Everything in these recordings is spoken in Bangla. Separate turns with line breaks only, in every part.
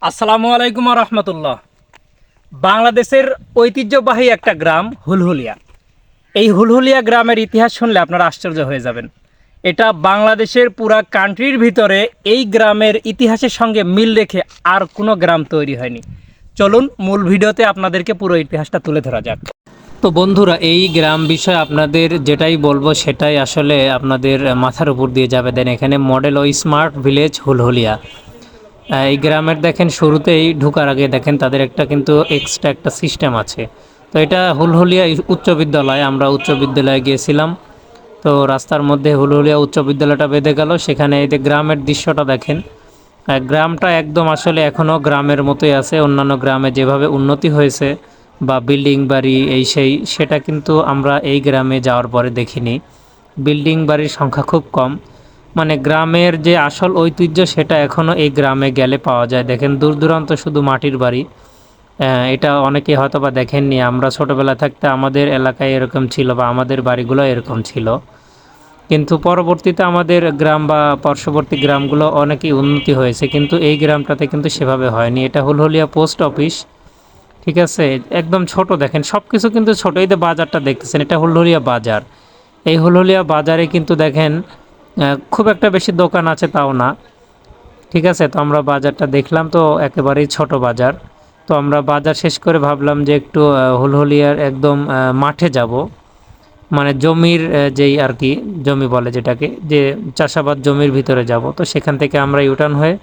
আসসালামু আলাইকুম রহমতুল্লাহ। বাংলাদেশের ঐতিহ্যবাহী একটা গ্রাম হুলহুলিয়া। এই হুলহুলিয়া গ্রামের ইতিহাস শুনলে আপনারা আশ্চর্য হয়ে যাবেন। এটা বাংলাদেশের পুরা কান্ট্রির ভিতরে এই গ্রামের ইতিহাসের সঙ্গে মিল রেখে আর কোনো গ্রাম তৈরি হয়নি। চলুন মূল ভিডিওতে আপনাদেরকে পুরো ইতিহাসটা তুলে ধরা যাক। তো বন্ধুরা, এই গ্রাম বিষয়ে আপনাদের যেটাই বলবো সেটাই আসলে আপনাদের মাথার উপর দিয়ে যাবে। দেন এখানে মডেল ও স্মার্ট ভিলেজ হুলহুলিয়া। এই গ্রামের দেখেন শুরুতেই ঢোকার আগে দেখেন তাদের একটা কিন্তু এক্সট্রা একটা সিস্টেম আছে। তো এটা হুলহুলিয়া উচ্চ বিদ্যালয়, আমরা উচ্চ বিদ্যালয়ে গিয়েছিলাম। তো রাস্তার মধ্যে হুলহুলিয়া উচ্চ বিদ্যালয়টা বেঁধে গেল, সেখানে এই যে গ্রামের দৃশ্যটা দেখেন। গ্রামটা একদম আসলে এখনও গ্রামের মতোই আছে। অন্যান্য গ্রামে যেভাবে উন্নতি হয়েছে বা বিল্ডিং বাড়ি এই সেই, সেটা কিন্তু আমরা এই গ্রামে যাওয়ার পরে দেখিনি। বিল্ডিং বাড়ির সংখ্যা খুব কম। মানে গ্রামের যে আসল ঐতিহ্য সেটা এখনও এই গ্রামে গেলে পাওয়া যায়। দেখেন দূর দূরান্ত শুধু মাটির বাড়ি। এটা অনেকে হয়তো বা দেখেননি। আমরা ছোটোবেলা থাকতে আমাদের এলাকায় এরকম ছিল বা আমাদের বাড়িগুলো এরকম ছিল। কিন্তু পরবর্তীতে আমাদের গ্রাম বা পার্শ্ববর্তী গ্রামগুলো অনেকই উন্নতি হয়েছে, কিন্তু এই গ্রামটাতে কিন্তু সেভাবে হয়নি। এটা হুলহুলিয়া পোস্ট অফিস, ঠিক আছে। একদম ছোট, দেখেন সব কিছু কিন্তু ছোটো। এই যে বাজারটা দেখতেছেন, এটা হুলহুলিয়া বাজার। এই হুলহুলিয়া বাজারে কিন্তু দেখেন খুব একটা বেশি দোকান আছে তাও না, ঠিক আছে। তো আমরা বাজারটা দেখলাম, তো একেবারেই ছোট বাজার। তো আমরা বাজার শেষ করে ভাবলাম যে একটু হুলহুলিয়ার একদম মাঠে যাব, মানে জমির যেই আর কি জমি বলে যেটাকে, যে চাষাবাদ জমির ভিতরে যাব। তো সেখান থেকে আমরা ইউটার্ন হয়ে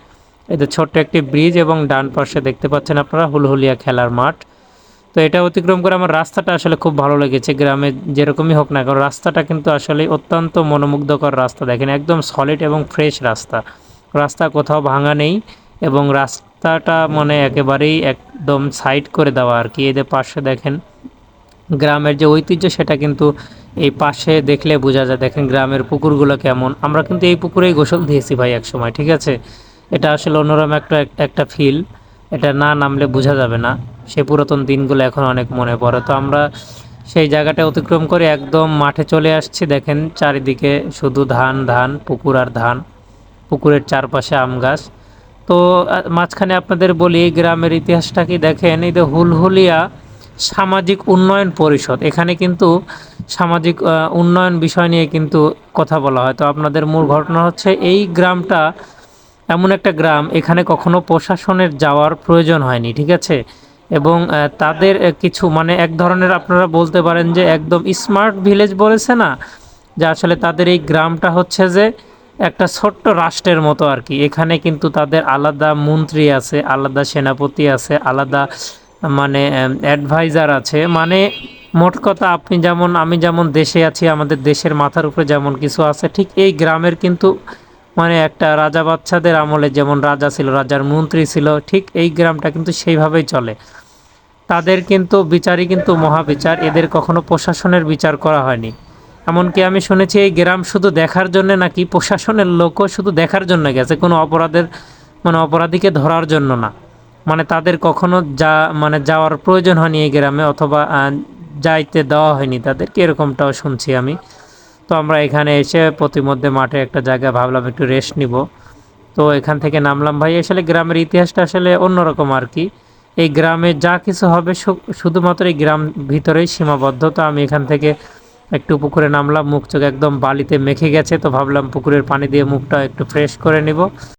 এই যে ছোট্ট একটি ব্রিজ এবং ডান পাশে দেখতে পাচ্ছেন আপনারা হুলহুলিয়া খেলার মাঠ। তো এটা অতিক্রম করে আমার রাস্তাটা আসলে খুব ভালো লেগেছে। গ্রামে যেরকমই হোক না কারণ রাস্তাটা কিন্তু আসলে অত্যন্ত মনোমুগ্ধকর রাস্তা। দেখেন একদম সলিড এবং ফ্রেশ রাস্তা। রাস্তা কোথাও ভাঙা নেই এবং রাস্তাটা মানে একেবারেই একদম সাইড করে দেওয়া আর কি। এদের পাশে দেখেন গ্রামের যে ঐতিহ্য সেটা কিন্তু এই পাশে দেখলে বোঝা যায়। দেখেন গ্রামের পুকুরগুলো কেমন। আমরা কিন্তু এই পুকুরেই গোসল দিয়েছি ভাই এক সময়, ঠিক আছে। এটা আসলে অন্যরকম একটা ফিল। এটা না নামলে বোঝা যাবে না। সে পুরাতন দিনগুলো এখন অনেক মনে পড়ে। তো আমরা সেই জায়গাটা অতিক্রম করে একদম মাঠে চলে আসছি। দেখেন চারিদিকে শুধু ধান ধান, পুকুর আর ধান। পুকুরের চারপাশে আম গাছ। তো মাঝখানে আপনাদের বলি এই গ্রামের ইতিহাসটা কি দেখেন। এই যে হুলহুলিয়া সামাজিক উন্নয়ন পরিষদ, এখানে কিন্তু সামাজিক উন্নয়ন বিষয় নিয়ে কিন্তু কথা বলা হয়। তো আপনাদের মূল ঘটনা হচ্ছে এই গ্রামটা এমন একটা গ্রাম, এখানে কখনো প্রশাসনের যাওয়ার প্রয়োজন হয়নি, ঠিক আছে। এবং তাদের কিছু মানে এক ধরনের আপনারা বলতে পারেন যে একদম স্মার্ট ভিলেজ বলেছে না, যে আসলে তাদের এই গ্রামটা হচ্ছে যে একটা ছোট্ট রাষ্ট্রের মতো আর কি। এখানে কিন্তু তাদের আলাদা মন্ত্রী আছে, আলাদা সেনাপতি আছে, আলাদা মানে অ্যাডভাইজার আছে। মানে মোট কথা আপনি যেমন আমি যেমন দেশে আছি, আমাদের দেশের মাথার উপরে যেমন কিছু আছে, ঠিক এই গ্রামের কিন্তু মানে একটা রাজা বাচ্চাদের আমলে যেমন রাজা ছিল, রাজার মন্ত্রী ছিল, ঠিক এই গ্রামটা কিন্তু সেইভাবেই চলে। তাদের কিন্তু বিচারই কিন্তু মহাবিচার। এদের কখনো প্রশাসনের বিচার করা হয়নি। এমনকি আমি শুনেছি এই গ্রাম শুধু দেখার জন্য নাকি প্রশাসনের লোকও শুধু দেখার জন্য গেছে, কোনো অপরাধের মানে অপরাধীকে ধরার জন্য না। মানে তাদের কখনো মানে যাওয়ার প্রয়োজন হয়নি এই গ্রামে, অথবা যাইতে দেওয়া হয়নি তাদেরকে, এরকমটাও শুনছি আমি। তো আমরা এখানে এসে প্রতিমধ্যে মাঠে একটা জায়গায় ভাবলাম একটু রেস্ট নিব। তো এখান থেকে নামলাম ভাই। আসলে গ্রামের ইতিহাসটা আসলে অন্যরকম আর কি। এই গ্রামে যা কিছু হবে শুধুমাত্র এই গ্রাম ভিতরেই সীমাবদ্ধ। তো আমি এখান থেকে একটু পুকুরে নামলাম, মুখ চোখ একদম বালিতে মেখে গেছে। তো ভাবলাম পুকুরের পানি দিয়ে মুখটা একটু ফ্রেশ করে নিব।